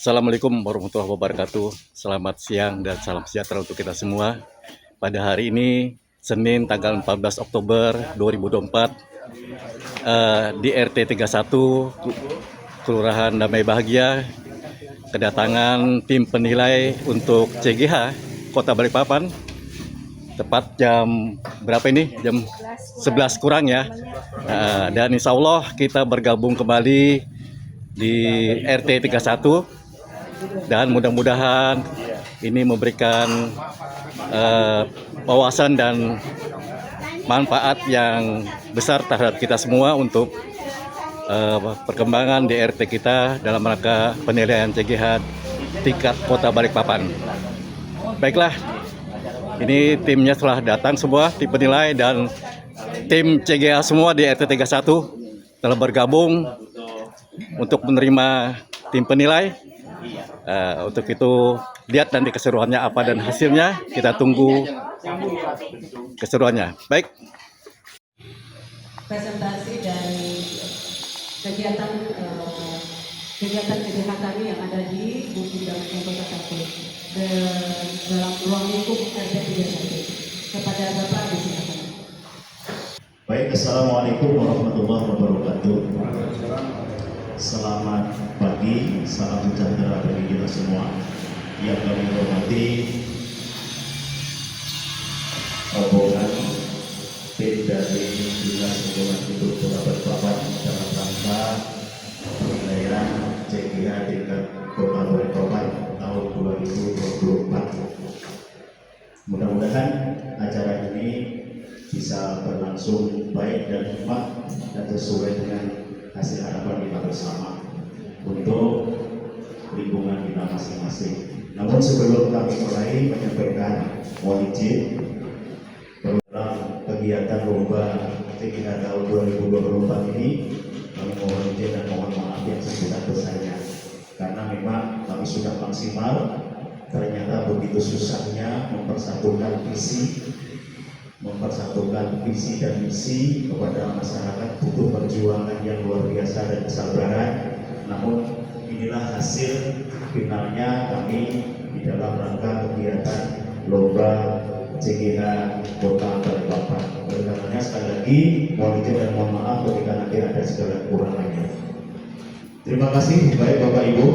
Assalamualaikum warahmatullahi wabarakatuh. Selamat siang dan salam sejahtera untuk kita semua. Pada hari ini, Senin tanggal 14 Oktober 2024, di RT 31, Kelurahan Damai Bahagia, kedatangan tim penilai untuk CGH Kota Balikpapan. Tepat jam berapa ini? Jam 11 kurang ya. Dan insya Allah kita bergabung kembali di RT 31 dan mudah-mudahan ini memberikan wawasan dan manfaat yang besar terhadap kita semua untuk perkembangan di RT kita dalam rangka penilaian CGH tingkat Kota Balikpapan. Baiklah, ini timnya telah datang semua, tim penilai dan tim CGH semua di RT 31 telah bergabung untuk menerima tim penilai. Untuk itu lihat nanti keseruannya apa dan hasilnya kita tunggu keseruannya. Baik. Presentasi dari kegiatan CGH kami yang ada di Bukit Damai Kota Satu dalam ruang lingkup RT 31. Kepada Bapak disilakan. Baik, assalamualaikum warahmatullahi wabarakatuh. Selamat pagi, salam sejahtera bagi kita semua. Yang kami hormati rombongan tim dari Dinas Lingkungan Hidup Kota Balikpapan dalam rangka penilaian CGH tingkat Kota Balikpapan tahun 2024. Mudah-mudahan acara ini bisa berlangsung baik dan hikmat dan sesuai dengan hasil harapan kita bersama untuk lingkungan kita masing-masing. Namun sebelum kami mulai menyampaikan mohon izin dalam kegiatan lomba CGH tahun 2024 ini, kami mohon izin dan mohon maaf yang sebesar-besarnya karena memang kami sudah maksimal, ternyata begitu susahnya mempersatukan visi dan misi kepada masyarakat, butuh perjuangan yang luar biasa dan kesabaran. Namun inilah hasil finalnya kami di dalam rangka kegiatan lomba CGH Kota Balikpapan. Oleh karenanya sekali lagi mohon izin dan mohon maaf ketika nanti ada segala kekurangannya. Terima kasih. Baik Bapak Ibu,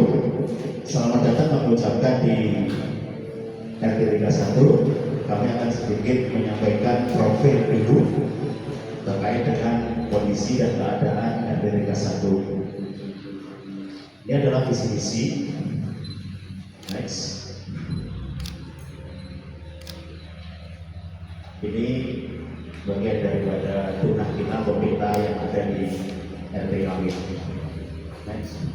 selamat datang kami ucapkan di RT 31. Kami akan sedikit menyampaikan profil dulu terkait dengan kondisi dan keadaan RT 31. Ini adalah visi misi. Next. Ini bagian daripada tunah kita pemerintah yang ada di RT kami. Next.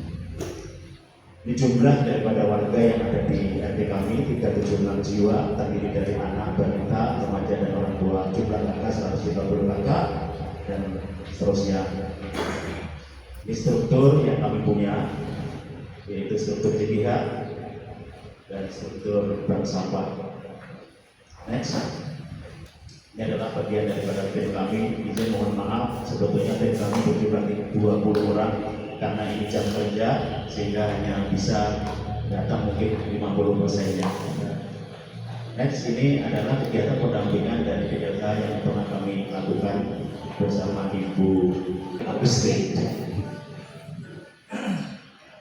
Ini jumlah daripada warga yang ada di RT kami 376 jiwa, terdiri dari anak, balita, remaja dan orang tua. Jumlah kakak 130 kakak dan seterusnya. Ini struktur yang kami punya, yaitu struktur CGH dan struktur bank sampah. Next. Ini adalah bagian daripada tim kami. Izin mohon maaf, sebetulnya tim kami berjumlah 20 orang. Karena ini jam kerja sehingga hanya bisa datang mungkin 50%-nya. Next, ini adalah kegiatan pendampingan dari PLK yang pernah kami lakukan bersama Ibu Agustin.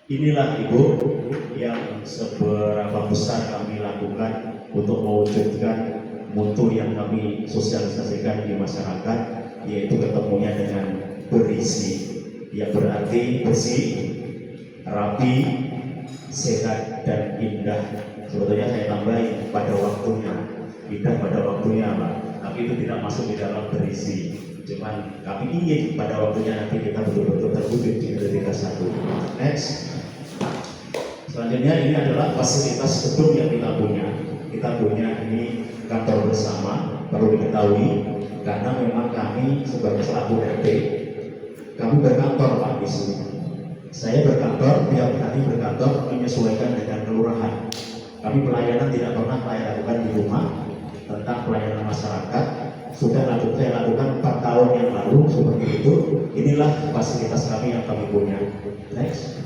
Inilah Ibu yang seberapa besar kami lakukan untuk mewujudkan mutu yang kami sosialisasikan di masyarakat, yaitu ketemunya dengan berisi, yang berarti bersih, rapi, sehat, dan indah. Sebetulnya saya tambahin pada waktunya, indah pada waktunya Pak, tapi itu tidak masuk di dalam berisi. Cuman kami ingin pada waktunya nanti kita betul-betul terwujud di RT 31. Next. Selanjutnya ini adalah fasilitas gedung yang kita punya. Kita punya ini kantor bersama, perlu diketahui karena memang kami sebagai selaku RT, kami berkantor Pak di sini. Saya berkantor, tiap hari berkantor menyesuaikan dengan kelurahan. Kami pelayanan tidak pernah saya lakukan di rumah. Tentang pelayanan masyarakat sudah saya lakukan 4 tahun yang lalu seperti itu. Inilah fasilitas kami yang kami punya. Next.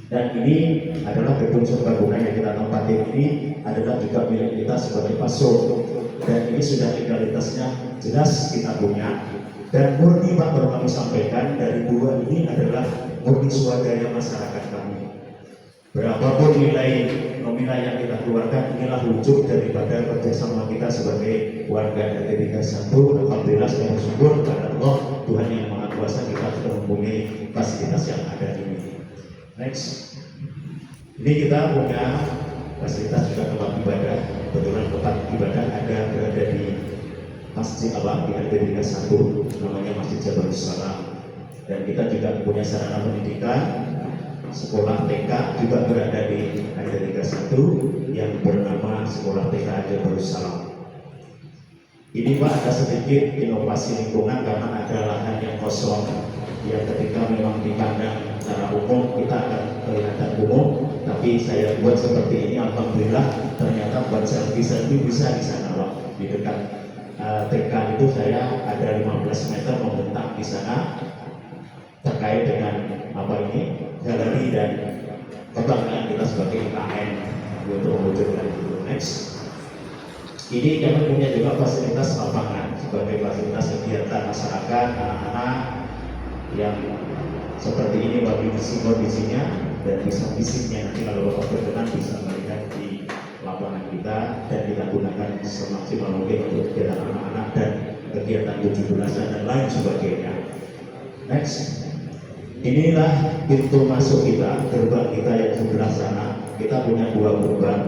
Dan ini adalah gedung serbaguna yang kita tempati ini adalah juga milik kita sebagai paso. Dan ini sudah legalitasnya jelas kita punya. Dan murni Pak baru kami sampaikan dari dua ini adalah murni swadaya masyarakat kami. Berapapun nilai nominal yang kita keluarkan, inilah wujud daripada kerjasama kita sebagai warga RT 31. Alhamdulillah saya bersyukur kepada Allah, Tuhan yang Maha Kuasa, kita sudah mempunyai fasilitas yang ada ini. Next, ini kita punya fasilitas juga tempat ibadah. Kebetulan tempat ibadah ada berada di Masjid Allah di RT 31, namanya Masjid Jabarus Salam. Dan kita juga punya sarana pendidikan, sekolah TK juga berada di RT 31 yang bernama Sekolah TK Jabarus Salam. Ini Pak ada sedikit inovasi lingkungan karena ada lahan yang kosong yang ketika memang dipandang secara umum kita akan kelihatan umum, tapi saya buat seperti ini. Alhamdulillah ternyata buat selfie bisa di sana Pak, di dekat TK itu saya ada 15 meter membentang di sana terkait dengan apa ini galeri dan kebanggaan kita sebagai IKN untuk mewujudkan itu. Next, ini kami punya juga fasilitas lapangan sebagai fasilitas kegiatan masyarakat anak-anak yang seperti ini bagi kondisinya dan bisa fisiknya. Nanti kalau Bapak berkenan bisa melihat di lapangan kita dan kita gunakan semaksimal mungkin untuk kegiatan anak-anak dan kegiatan 17-an dan lain sebagainya. Next, inilah pintu masuk kita, gerbang kita yang sebelah sana. Kita punya dua gerbang,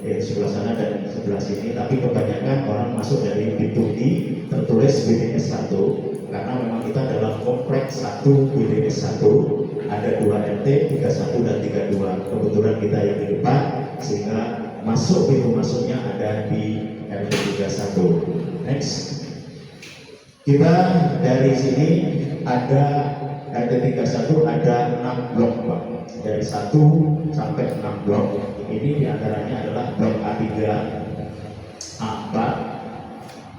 sebelah sana dan sebelah sini, tapi kebanyakan orang masuk dari pintu ini tertulis BDS 1 karena memang kita dalam kompleks 1 BDS 1 ada 2 RT 31 dan 32. Kebetulan kita yang di depan sehingga masuk pintu masuknya ada di RT 31. Next, kita dari sini ada RT 31 ada 6 blok Pak, dari 1 sampai 6 blok. Ini diantaranya adalah blok A3, A4,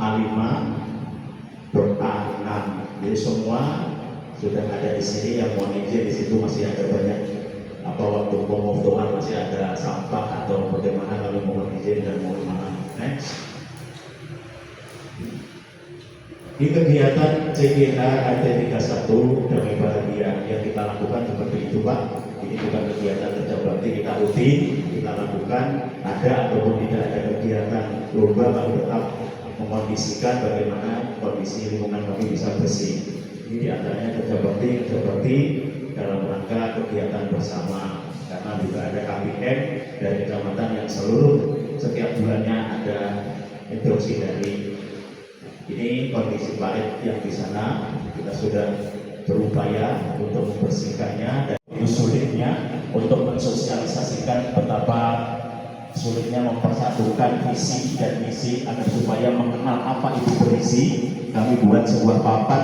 A5, blok A6. Jadi semua sudah ada di sini. Yang mohon izin di situ masih ada banyak waktu pemotongan masih ada sampah atau bagaimana, kami mohon izin dan mohon maaf. Next, di kegiatan CGH RT 31 Damai Bahagia yang kita lakukan seperti itu Pak. Ini bukan kegiatan kerja bakti kita rutin kita lakukan, ada ataupun tidak ada kegiatan lomba, kami tetap mengkondisikan bagaimana kondisi lingkungan kami bisa bersih. Ini diantaranya kerja bakti dalam rangka kegiatan bersama, karena juga ada KPM dari kecamatan yang setiap bulannya ada instruksi dari. Ini kondisi parit yang di sana kita sudah berupaya untuk membersihkannya, dan itu sulitnya untuk mensosialisasikan betapa sulitnya mempersatukan visi dan misi agar supaya mengenal apa itu berisi. Kami buat sebuah papan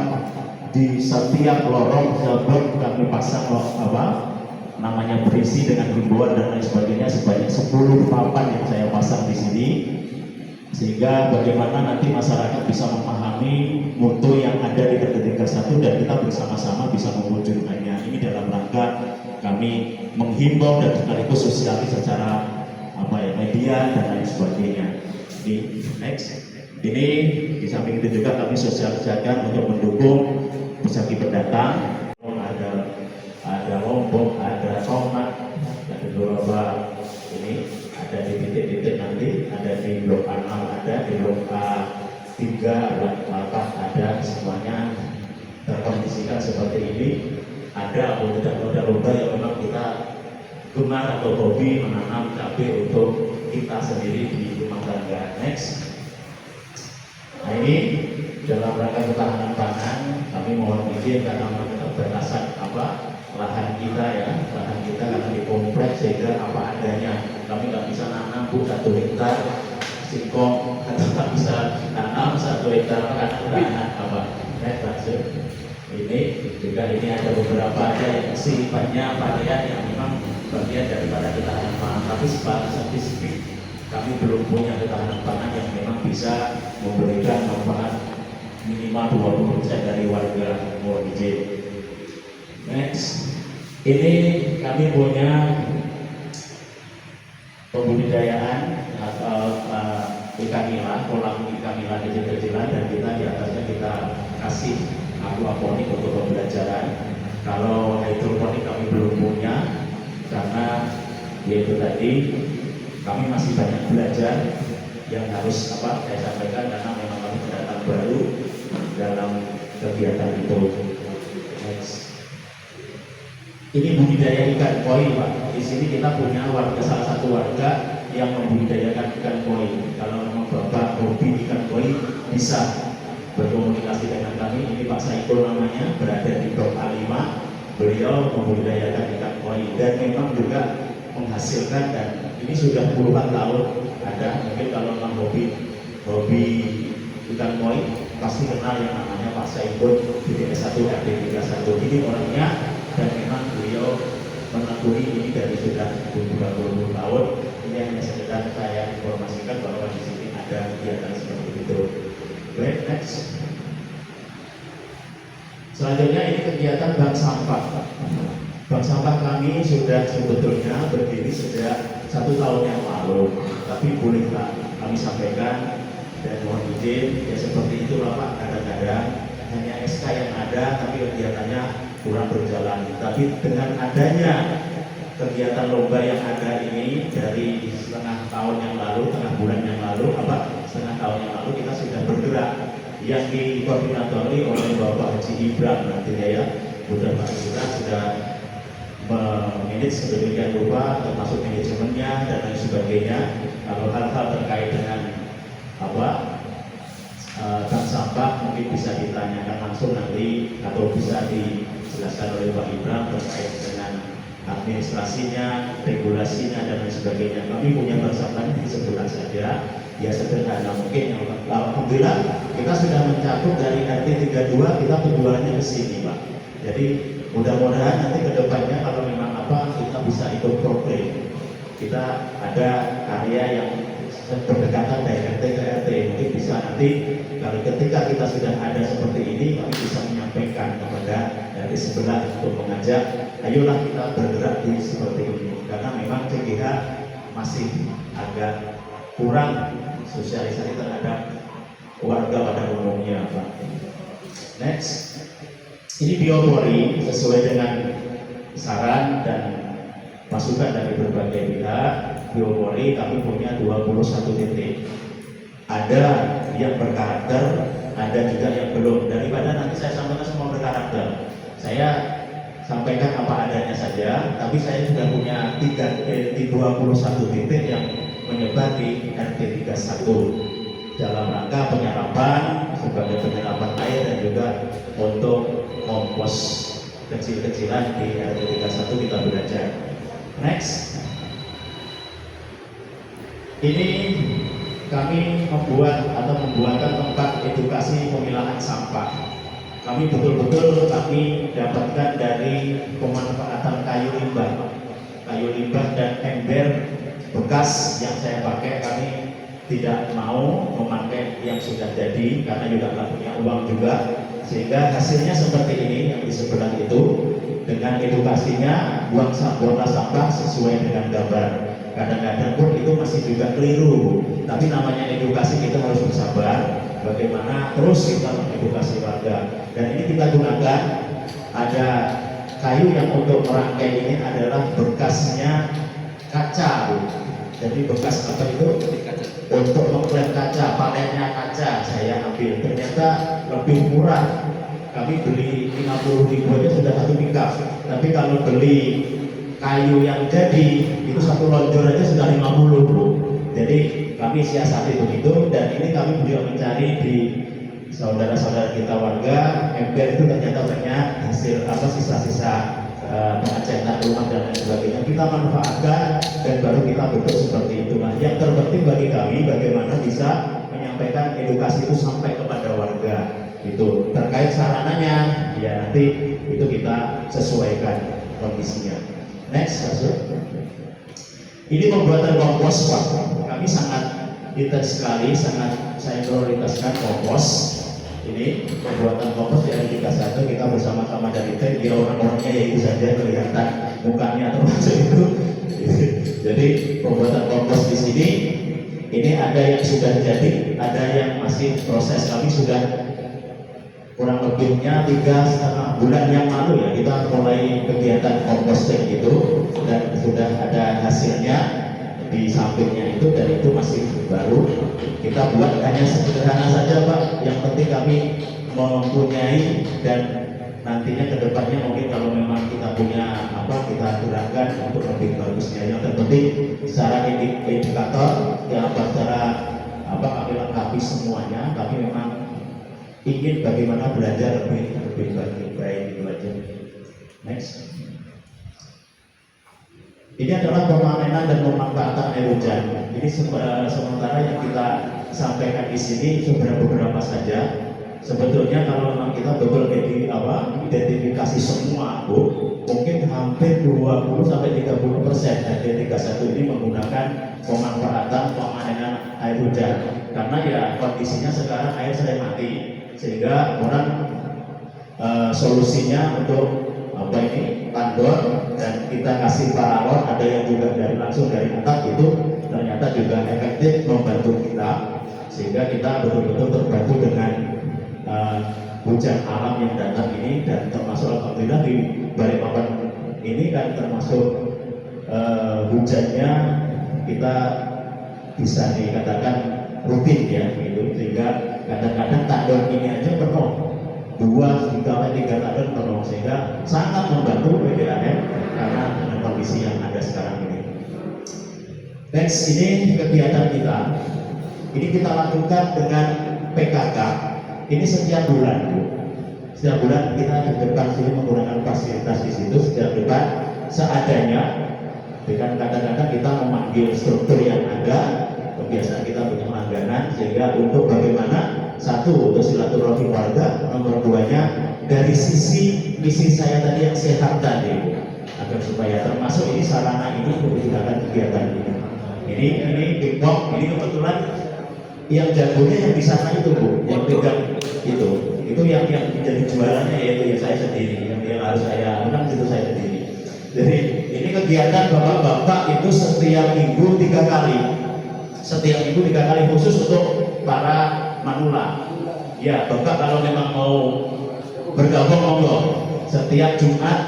di setiap lorong jalan, kami pasang namanya berisi dengan himbauan dan lain sebagainya, sebanyak 10 papan yang saya pasang di sini, sehingga bagaimana nanti masyarakat bisa memahami mutu yang ada di RT 31 dan kita bersama-sama bisa mewujudkannya. Ini dalam rangka kami menghimbau dan sekaligus sosialisasi secara media dan lain sebagainya. Di next, ini di samping itu juga kami sosialisasikan untuk mendukung pesaki pendatang. Ada lombok, ada tomat, ada beberapa ini ada di titik-titik nanti, ada di blok A6, ada di blok A3, blok A4, ada semuanya terkondisikan seperti ini. Ada atau tidak lomba yang memang kita gemar atau hobi menanam cabai untuk kita sendiri di rumah tangga. Next, nah ini dalam rangka ketahanan pangan kami mohon izin karena keterbatasan lahan kita karena di kompleks sehingga apa adanya kami nggak bisa nanam 1 hektar singkong, nggak bisa tanam 1 hektar karena ini juga ini ada beberapa yang sifatnya varian yang memang bagian daripada ketahanan pangan, tapi secara spesifik kami belum punya ketahanan pangan yang memang bisa memberikan manfaat minimal 20% dari warga Muarujin. Next, Ini kami punya pembudidayaan atau ikan nila, kolam ikan nila kecil-kecilan, dan kita di atasnya kita kasih aquaponik untuk pembelajaran. Kalau hidroponik kami belum punya karena yaitu tadi kami masih banyak belajar yang harus saya sampaikan karena memang kami pendatang baru dalam kegiatan itu. Next. Ini budidaya ikan koi, Pak. Di sini kita punya salah satu warga yang membudidayakan ikan koi. Kalau memang Bapak hobi ikan koi, bisa berkomunikasi dengan kami. Ini Pak Saiful namanya, berada di Blok A5. Beliau membudidayakan ikan koi dan memang juga menghasilkan, dan ini sudah puluhan tahun ada. Mungkin kalau memang hobi ikan koi pasti kenal yang namanya Pak Saiful di DS1 RT 31. Ini orangnya, dan memang beliau menekuni ini dari sudah 20 tahun. Ini hanya sekedar saya informasikan bahwa di sini ada kegiatan seperti itu. Baik, next. Selanjutnya ini kegiatan bank sampah. Bank sampah kami sudah sebetulnya berdiri sejak 1 tahun yang lalu, tapi bolehlah kami sampaikan dan mohon izin, ya seperti itulah Pak, kadang-kadang hanya SK yang ada tapi kegiatannya kurang berjalan. Tapi dengan adanya kegiatan lomba yang ada ini dari setengah tahun yang lalu, setengah tahun yang lalu kita sudah bergerak, yang dikoordinatori oleh Bapak Haji Ibram nantinya ya. Sudah Pak kita sudah memanage sedemikian rupa, termasuk manajemennya dan lain sebagainya. Kalau hal-hal terkait dengan bank sampah mungkin bisa ditanyakan langsung nanti atau bisa dijelaskan oleh Pak Ibram terkait dengan administrasinya, regulasinya dan lain sebagainya. Kami punya bank sampah di sebelah saja, ya sederhana mungkin. Alhamdulillah kita sudah mencakup dari RT 32, kita tujuannya ke sini Pak. Jadi mudah-mudahan nanti ke depannya kalau memang kita bisa ikut program. Kita ada area yang berdekatan dari RT ke RT, mungkin bisa nanti kalau ketika kita sudah ada seperti ini, kami bisa menyampaikan kepada RT sebelah untuk mengajak, ayolah kita bergerak di seperti ini, karena memang CGH masih agak kurang sosialisasi terhadap warga pada umumnya Pak. Next, ini biopori sesuai dengan saran dan masukan dari berbagai pihak. Biopori kami punya 21 titik. Ada yang berkarakter, ada juga yang belum. Daripada nanti saya sampaikan semua berkarakter, saya sampaikan apa adanya saja. Tapi saya sudah punya 21 titik yang menyebar di RT 31 dalam rangka penyerapan, sebagai penyerapan air dan juga untuk kompos kecil-kecilan di RT 31 kita belajar. Next. Ini kami membuatkan tempat edukasi pemilahan sampah. Kami betul-betul dapatkan dari pemanfaatan kayu limbah dan ember bekas yang saya pakai. Kami tidak mau memakai yang sudah jadi karena juga nggak punya uang juga, sehingga hasilnya seperti ini yang di sebelah itu. Dengan edukasinya buang sampah sesuai dengan gambar. Kadang-kadang pun itu masih juga keliru, tapi namanya edukasi kita harus bersabar. Bagaimana terus kita mengedukasi warga, dan ini kita gunakan ada kayu yang untuk merangkai ini adalah bekasnya kaca. Jadi bekas apa itu? Untuk mengklem kaca, paletnya kaca saya ambil, ternyata lebih murah. Kami beli 50.000 aja sudah 1 pickup, tapi kalau beli kayu yang jadi itu 1 lonjor aja sudah 50. Jadi kami siasati begitu, dan ini kami juga mencari di saudara-saudara kita warga. ember itu ternyata banyak hasil sisa-sisa pengecetan rumah dan lain sebagainya, kita manfaatkan dan baru kita bentuk seperti itu. Nah, yang terpenting bagi kami bagaimana bisa menyampaikan edukasi itu sampai kepada warga. Itu terkait sarananya ya nanti itu kita sesuaikan kondisinya. Next, masuk. Ini pembuatan kompos Pak. Kami sangat intens sekali, saya prioritaskan kompos. Ini pembuatan kompos di RT 31 kita bersama sama-sama dari tim, ya orang-orangnya ya itu saja kelihatan mukanya termasuk itu. Jadi pembuatan kompos di sini ini ada yang sudah jadi, ada yang masih proses. Kami sudah kurang lebihnya 3,5 bulan yang lalu ya kita mulai kegiatan composting itu, dan sudah ada hasilnya di sampingnya itu, dan itu masih baru. Kita buat hanya sederhana saja Pak, yang penting kami mempunyai, dan nantinya kedepannya mungkin kalau memang kita punya apa, kita gerakkan untuk lebih bagusnya. Yang terpenting secara indikator ya, secara apa, kami lengkapi semuanya. Kami memang ingin bagaimana belajar lebih baik itu aja. Next. Ini adalah pemanenan dan pemanfaatan air hujan. Ini sementara yang kita sampaikan di sini beberapa saja. Sebetulnya kalau memang kita betul identifikasi semua, Bu, mungkin hampir 20-30% RT31 ini menggunakan pemanfaatan pemanenan air hujan. Karena ya kondisinya sekarang air sering mati, sehingga orang solusinya untuk tandon, dan kita kasih paralon, ada yang juga langsung dari atap, itu ternyata juga efektif membantu kita, sehingga kita betul-betul terbantu dengan hujan alam yang datang ini. Dan termasuk alhamdulillah di Balikpapan ini kan termasuk hujannya kita bisa dikatakan rutin ya gitu, sehingga kadang-kadang tandon ini aja penuh, 2-3 tandon penuh, sehingga sangat membantu PDAM karena dengan kondisi yang ada sekarang ini. Next, ini kegiatan kita. Ini kita lakukan dengan PKK. Ini setiap bulan, Bu. Setiap bulan kita di depan sini menggunakan fasilitas di situ, setiap bulan seadanya. Dengan kadang-kadang kita memanggil struktur yang ada, kebiasaan kita punya langganan, sehingga untuk bagaimana satu untuk silaturahmi warga, nomor 2-nya dari sisi misi saya tadi yang sehat tadi, agar supaya termasuk ini sarana ini untuk digunakan kegiatan ini. Ini pingpong, ini kebetulan yang jagonya yang di sana itu Bu, yang pegang itu yang menjadi jualannya yaitu ya saya sendiri, yang harus saya menang itu saya sendiri. Jadi ini kegiatan bapak-bapak itu setiap minggu 3 kali. Setiap minggu 3 kali khusus untuk para manula. Ya, Bapak kalau memang mau bergabung monggo. Setiap Jumat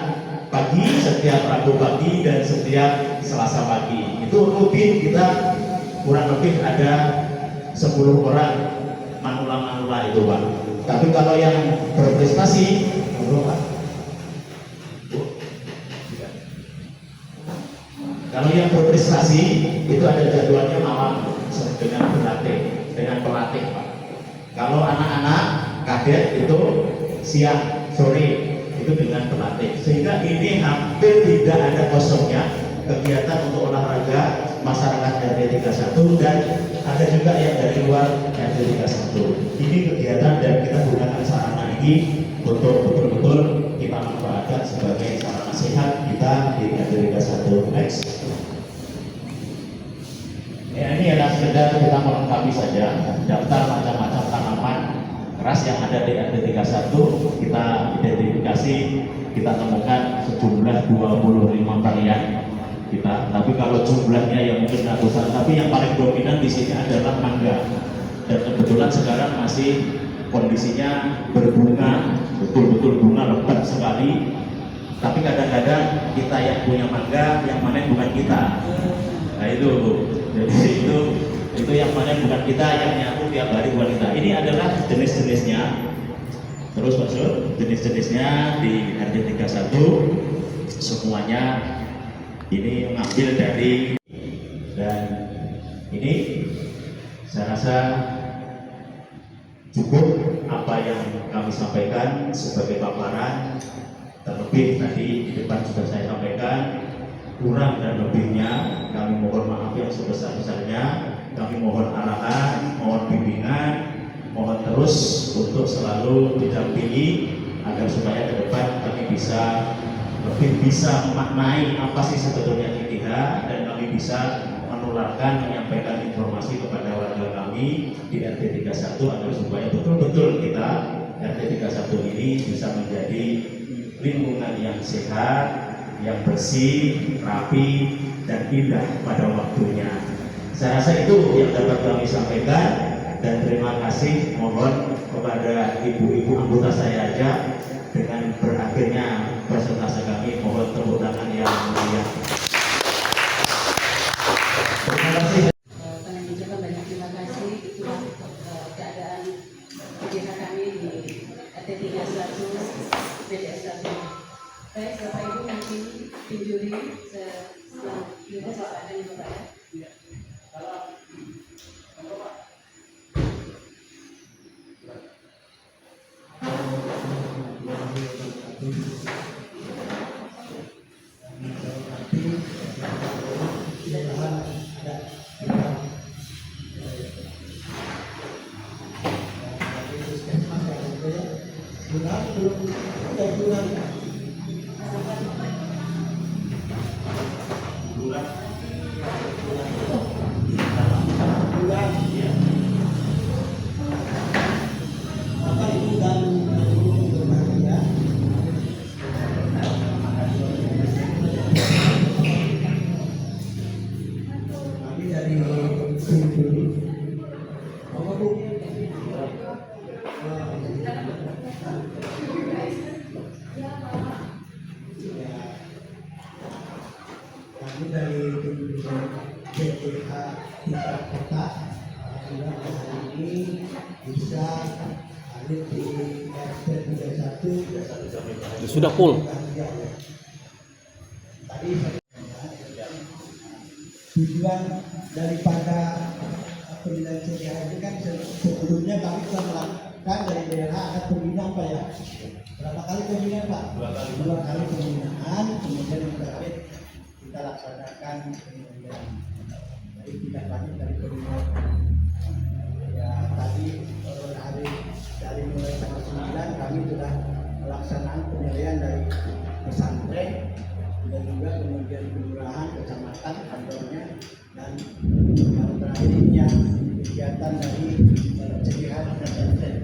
pagi, setiap Rabu pagi, dan setiap Selasa pagi. Itu rutin kita kurang lebih ada 10 orang manula-manula itu Pak. Tapi kalau yang berprestasi, Pak. Kalau yang berprestasi itu ada jadwalnya malam dengan pelatih Pak. Kalau anak-anak kadet itu siang sore itu dengan pelatih, sehingga ini hampir tidak ada kosongnya kegiatan untuk olahraga masyarakat RT 31, dan ada juga yang dari luar RT 31. Ini kegiatan dan kita gunakan sarana ini untuk betul-betul kita manfaatkan sebagai sarana sehat kita di RT 31. Next. Ya, ini adalah sekedar kita melengkapi saja daftar macam-macam tanaman keras yang ada di RT 31. Kita identifikasi, kita temukan sejumlah 25 varian kita. Tapi kalau jumlahnya yang mungkin ratusan, tapi yang paling dominan di sini adalah mangga. Dan kebetulan sekarang masih kondisinya berbunga, betul-betul bunga lebat sekali. Tapi kadang-kadang kita yang punya mangga, yang panen bukan kita. Nah itu, jadi itu yang panen bukan kita, yang nyapu tiap hari bukan kita. Ini adalah jenis-jenisnya. Terus maksud jenis-jenisnya di RT 31 semuanya ini mengambil dari, dan ini saya rasa cukup apa yang kami sampaikan sebagai paparan. Terlebih tadi di depan sudah saya sampaikan, kurang dan lebihnya kami mohon maaf yang sebesar-besarnya. Kami mohon arahan, mohon bimbingan, mohon terus untuk selalu didampingi agar supaya ke depan kami lebih bisa memaknai apa sih sebetulnya ITH, dan kami bisa menularkan, menyampaikan informasi kepada warga kami di RT 31 agar supaya betul-betul kita RT 31 ini bisa menjadi lingkungan yang sehat, yang bersih, rapi, dan indah pada waktunya. Saya rasa itu yang dapat kami sampaikan, dan terima kasih mohon kepada ibu-ibu anggota saya aja dengan berakhirnya presentasi kami, mohon tepuk tangan yang mulia. Terima kasih. Kami mengucapkan banyak terima kasih. Itulah keadaan kegiatan kami di RT 31 PDS 1. Baik, Bapak Ibu, mungkin tim juri selanjutnya silakan ya Bapak ya. Kami dari BPH Tingkat Kota sudah hari ini bisa hadir di RT 31. Sudah full. Tadi tujuan daripada pembinaan CGH itu kan sebelumnya kami telah melakukan dari daerah ada pembinaan Pak ya. Berapa kali pembinaan Pak? Dua kali pembinaan, kemudian yang terakhir kita laksanakan kemudian dari tindak lanjut dari pembinaan. Ya tadi hari dari mulai tanggal 9 kami sudah melaksanakan penilaian dari pesantren dan juga kemudian kelurahan, kecamatan, kantornya, dan yang terakhir ini yang kegiatan dari CGH pesantren.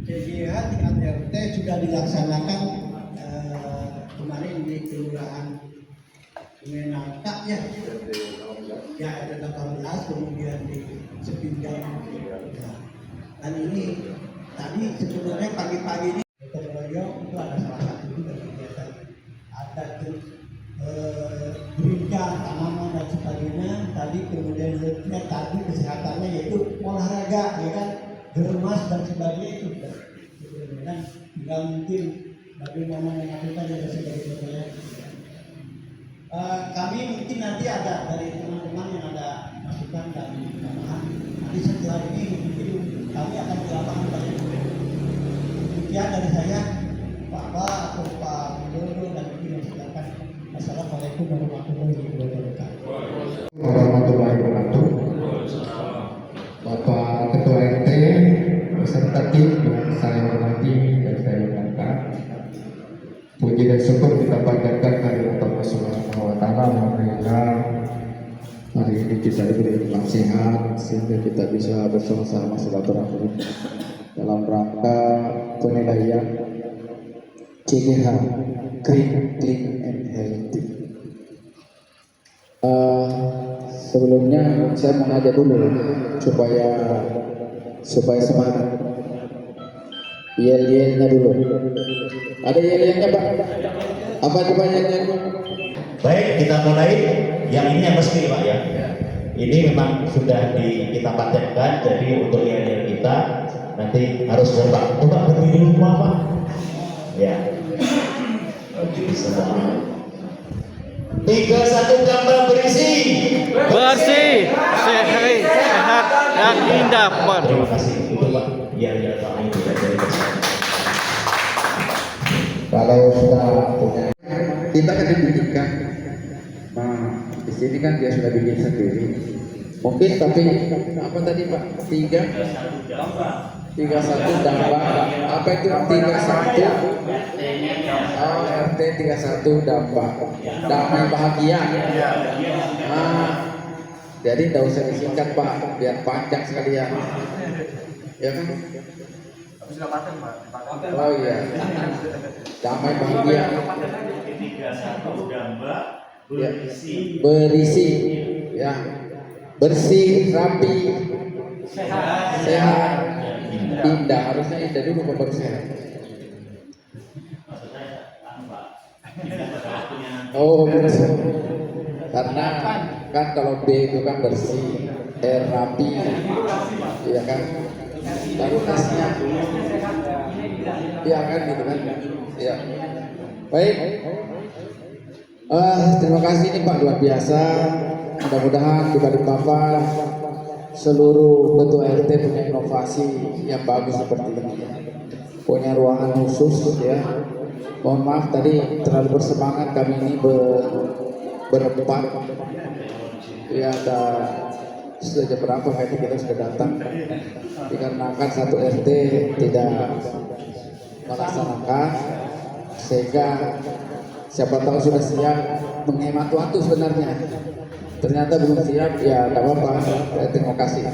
CGH tingkat RT sudah dilaksanakan kemarin di kelurahan Menangka ya, ya ada 18, kemudian di Sepinggang. Dan ini tadi sebenarnya pagi-pagi ini gotong royong itu ada salah satu juga kegiatan, ada berikan tanaman dan sebagainya. Tadi kemudian tadi kesehatannya yaitu olahraga ya kan, geremas dan sebagainya itu dan tinggal mungkin bagaimana melakukan yang sebagai budaya. Kami mungkin nanti ada dari teman-teman yang ada masukan dan tambahan. Nanti setelah ini mungkin kami akan ke lapangan Pak. Demikian dari saya, Pak atau Pak Widodo, dan mungkin silakan. Assalamualaikum warahmatullahi wabarakatuh. Warahmatullahi wabarakatuh. Bapak Ketua RT beserta tim yang saya hormati dan saya banggakan. Puji dan syukur kita panjatkan kehadirat Allah Subhanahu wa Ta'ala. Alhamdulillah hari ini kita diberi nikmat sehat sehingga kita bisa bersama-sama silaturahmi dalam rangka penilaian CGH Clean and Healthy. Sebelumnya saya mengajak dulu supaya semangat. Yel-yelnya dulu. Ada yel-yelnya Pak? Apa coba yel-yelnya? Baik, kita mulai. Yang ini yang resmi Pak ya. Ini memang sudah kita patenkan, jadi untuk yel-yel kita nanti harus coba berdiri dulu Pak. Ya. Semua. 3, 1 gambar berisi. Bersih, sehat, dan indah. Terima kasih. Itu Pak. Yel-yel kami tidak dari Kalau sudah punya, kita kan dibikinkan. Nah, di sini kan dia sudah bikin sendiri. Mungkin tapi apa tadi Pak? 31 dampak. Apa itu 31? Oh, RT 31 dampak. Damai bahagia. Nah, jadi tidak usah disingkat Pak, biar panjang sekalian. Ya kan? Oh iya. Damai bahagia. 31 gambar Ya. berisi Berisi, ya, bersih, rapi, sehat, indah. Harusnya indah dulu baru sehat. Oh, betul. Karena kan kalau B itu kan bersih, R rapi, iya kan. Lalu tasnya, iya kan gitu kan. Ya. Baik. Terima kasih nih Pak, luar biasa. Mudah-mudahan di Balikpapan seluruh ketua RT punya inovasi yang bagus seperti ini, punya ruangan khusus ya. Mohon maaf tadi terlalu bersemangat kami ini berempat ya, ada sudah jam berapa kayaknya kita sudah datang, dikarenakan satu RT tidak melaksanakan, sehingga siapa tahu sudah siap menghemat waktu sebenarnya, ternyata belum siap, ya tidak apa-apa. Terima kasih.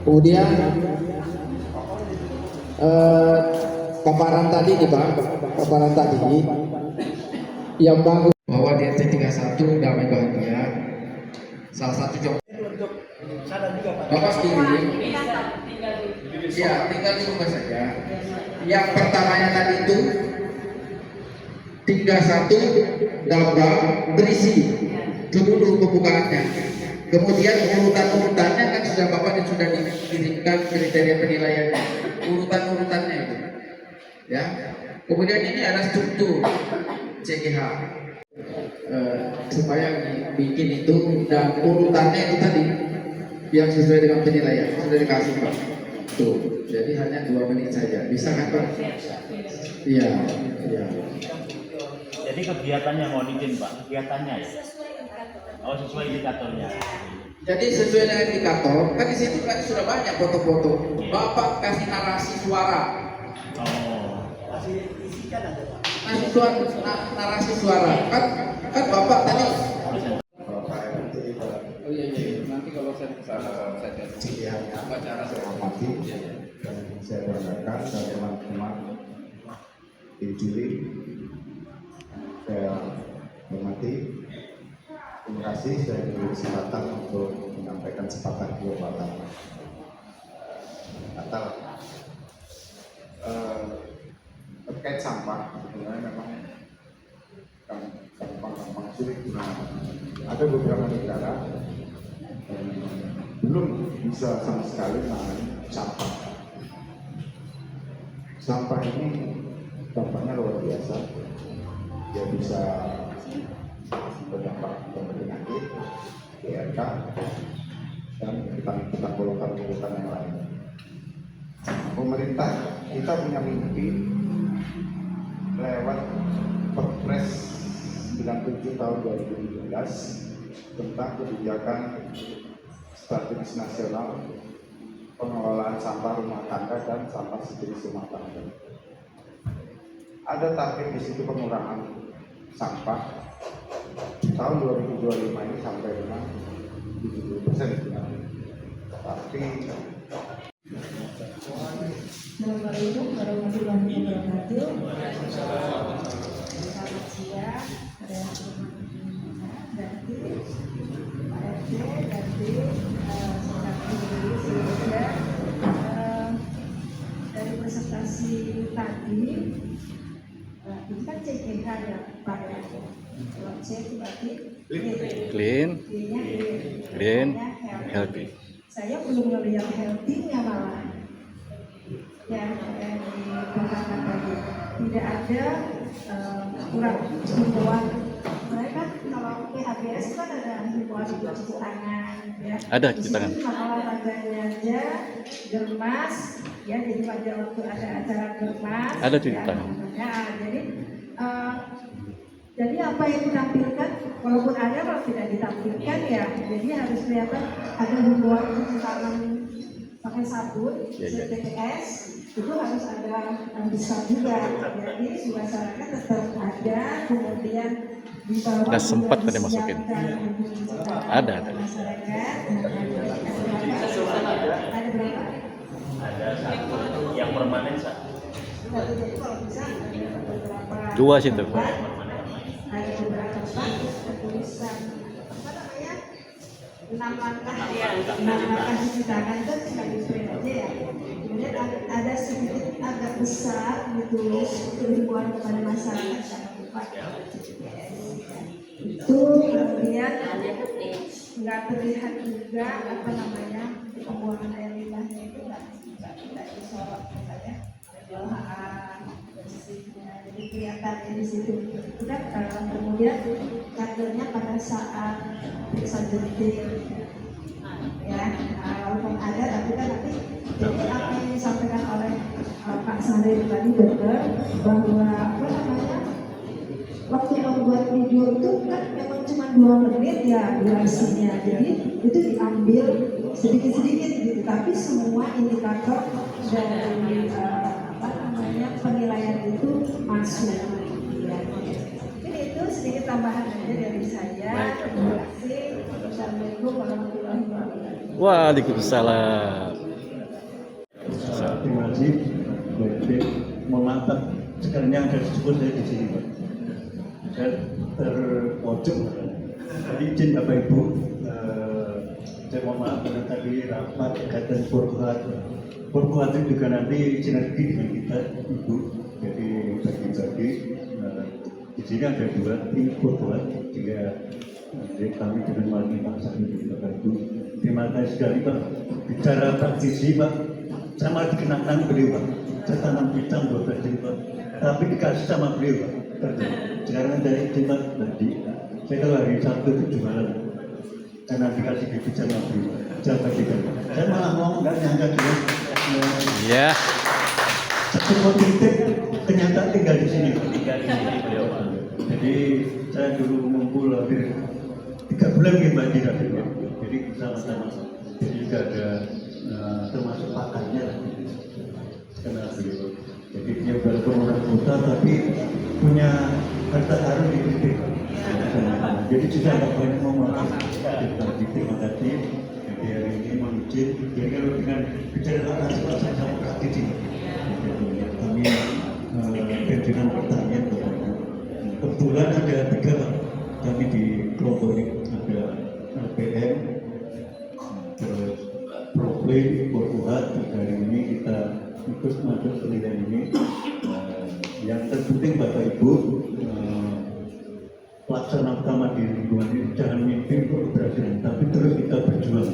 Kemudian paparan tadi nih Bang, paparan tadi yang bagus bahwa di RT 31 damai bahagia, salah satu job Bapak setuju? Ya, tinggal diubah saja. Yang pertamanya tadi itu 31 gambar berisi dulu pembukaannya. Kemudian urutan-urutannya kan sudah Bapak sudah dikirimkan kriteria penilaiannya, urutan-urutannya itu. Ya. Kemudian ini ada struktur CGH supaya bikin itu, dan urutannya itu tadi yang sesuai dengan penilaian sudah dikasih Pak. Tuh, jadi hanya 2 menit saja. Bisa kan Pak? Iya, iya. Jadi kegiatannya mohon izin Pak, kegiatannya ya? Oh sesuai indikatornya. Jadi sesuai dengan indikator, kan di situ kan sudah banyak foto-foto. Bapak kasih narasi suara. Oh. Narasi suara. Kan Bapak tadi. Oh iya, nanti kalau saya apa cara saya hormati dan saya banggakan dan teman-teman di juri saya hormati. Terima kasih saya diberi kesempatan untuk menyampaikan sepatah dua patah kata terkait sampah. Sebenarnya memang gampang sulit. Ada beberapa negara belum bisa sama sekali menangani sampah. Sampah ini dampaknya luar biasa. Dia bisa berdampak penyakit, DRK, dan kita golongan-golongan yang lain. Pemerintah kita punya mimpi lewat Perpres 97 tahun 2017 tentang kebijakan strategis nasional pengelolaan sampah rumah tangga dan sampah sejenis rumah tangga. Ada target di situ pengurangan sampah tahun 2025 ini sampai dengan 70%. Tapi Assalamualaikum warahmatullahi wabarakatuh. Selamat siang. Ada yang berarti Pak RT dari sehingga dari presentasi tadi itu kan CGH ya Pak RT. Kalau C itu berarti Clean, green, healthy. Saya belum melihat healthy-nya malah. Yang dikatakan tadi tidak ada kurang himbauan. Mereka kalau PHBS kan ada himbauan cuci tangan, ya. Ada cuci tangan. Olahraganya aja germas, ya. Jadi pada waktu ada acara germas. Ada cuci tangan. Ya, jadi apa yang ditampilkan, walaupun ada kalau tidak ditampilkan ya, jadi harus kelihatan ada himbauan cuci tangan pakai sabun, TPS itu harus ada bisa juga. Jadi masyarakat tetap ada, kemudian di bawah Nggak sempat tadi masukin. Ada. Masyarakat ada berapa? Ada satu yang permanen Sa. Jadi kalau bisa ada beberapa Dua situ. ada beberapa tempat tulisan apa namanya 6 langkah cuci tangan itu tinggal di print aja ya. Kemudian ada sedikit agak besar ditulis himbauan kepada masyarakat jangan lupa itu. Kemudian nggak terlihat juga apa namanya pembuangan air limbahnya itu nggak disorot misalnya kelolaan bersihnya, jadi kelihatan di situ. Udah kemudian kadernya pada saat periksa jentik ya, walaupun ada tapi kan nanti jadi apa yang disampaikan oleh Pak Sandri tadi dokter bahwa apa namanya waktu membuat video itu kan memang cuma 2 menit ya durasinya, jadi itu diambil sedikit-sedikit gitu, tapi semua indikator dari apa namanya penilaian itu masuk ya. Jadi itu sedikit tambahan aja dari saya. Terima kasih. Assalamualaikum warahmatullahi wabarakatuh. Waalaikumsalam. Terima kasih. Baik, mohon maaf Pak, sekarangnya ada disebut saya di sini Pak. Saya terpojok. Tadi izin Bapak Ibu, saya mohon maaf karena tadi rapat kaitan Forkuat itu juga nanti sinergi dengan kita Ibu. Jadi bagi-bagi di sini ada 2 tim Forkuat, 3 jadi kami dengan wali Pak Sandi Bapak Ibu. Terima kasih sekali Pak. Bicara praktisi Pak, sama dikenakan beliau Pak. Saya tanam pisang 12 ribu Pak, tapi dikasih sama beliau Pak. Kerja. Sekarang dari Pak tadi, saya kalau hari Sabtu itu jualan karena dikasih bibit sama beliau. Saya bagikan. Saya malah ngomong nggak nyangka dia. Ya. Semua titik ternyata tinggal di sini. Tinggal di sini beliau Pak. Jadi saya dulu ngumpul hampir 3 bulan ya Mbak di radio. Jadi sama-sama. Jadi juga ada termasuk pakannya lah. Karena beliau. Jadi dia walaupun orang buta tapi punya harta karun di titik. Jadi juga nggak banyak ngomong. Terima kasih. Jadi hari ini mengizin. Jadi kalau dengan bicara sama praktis ini, kami dengan pertanyaan kepada. Kebetulan ada 3 Pak. Kami di kelompok ini ada LPM, terus Profil, Forkuat. Hari ini kita ikut masuk penilaian ini. Yang terpenting Bapak Ibu, pelaksana utama di lingkungan ini jangan mimpi untuk keberhasilan, tapi terus kita berjuang.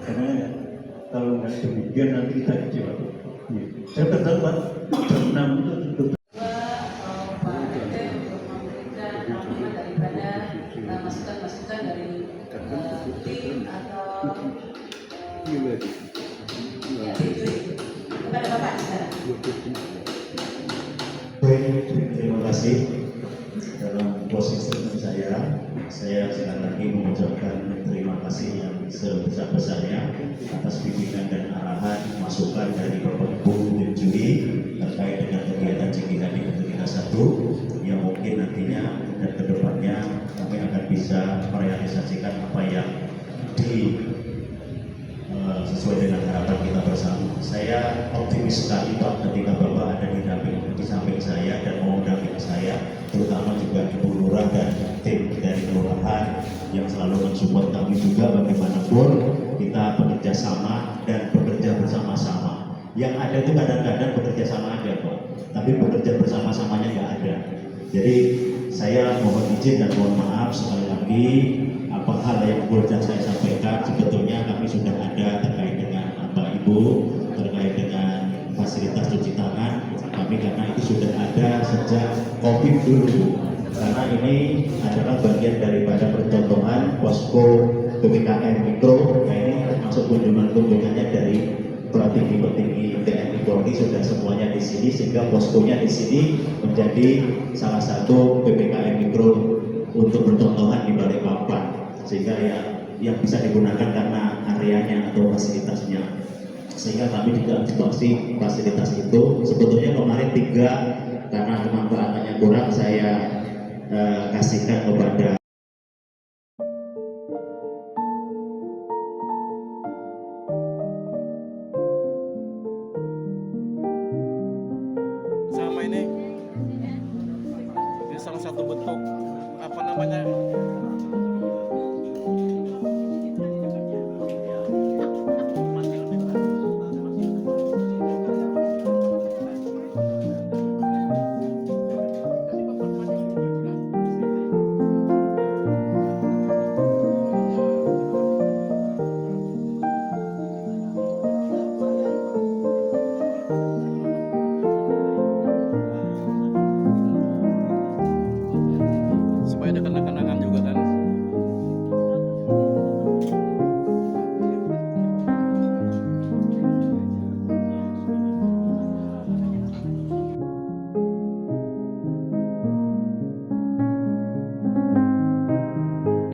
Karena kalau nggak demikian nanti kita kecewa. Saya bertahu Pak, jam 6 itu tutup. Masukan-masukan dari tim atau kepada Bapak sekarang. Baik, terima kasih. Dalam posisi saya sekali lagi mengucapkan terima kasih yang sebesar-besarnya atas bimbingan dan arahan masukan dari Bapak Ibu tim juri terkait dengan kegiatan cekikan di Ketika 1 yang mungkin nantinya dan kedepannya kami akan bisa merealisasikan apa yang sesuai dengan harapan kita bersama. Saya optimis sekali Pak ketika Bapak ada di samping saya dan mau mendampingi saya, terutama juga Ibu Lurah dan tim dari kelurahan yang selalu mensupport kami juga bagaimanapun kita bekerja sama dan bekerja bersama-sama. Yang ada itu kadang-kadang bekerja sama aja Pak, tapi bekerja bersama-samanya nggak ada. Jadi saya mohon izin dan mohon maaf sekali lagi apa hal yang boleh saya sampaikan sebetulnya kami sudah ada terkait dengan Bapak Ibu, terkait dengan fasilitas cuci tangan kami karena itu sudah ada sejak COVID dulu. Karena ini adalah bagian daripada percontohan posko PPKM Mikro. Nah ini termasuk kunjungannya dari petinggi TNI Polri sudah semuanya di sini sehingga poskonya di sini menjadi salah satu PPKM Mikro untuk percontohan di Balikpapan sehingga ya yang bisa digunakan karena areanya atau fasilitasnya sehingga kami juga aktifasi fasilitas itu. Sebetulnya kemarin 3 karena kemanfaatannya kurang saya kasihkan kepada satu bentuk apa namanya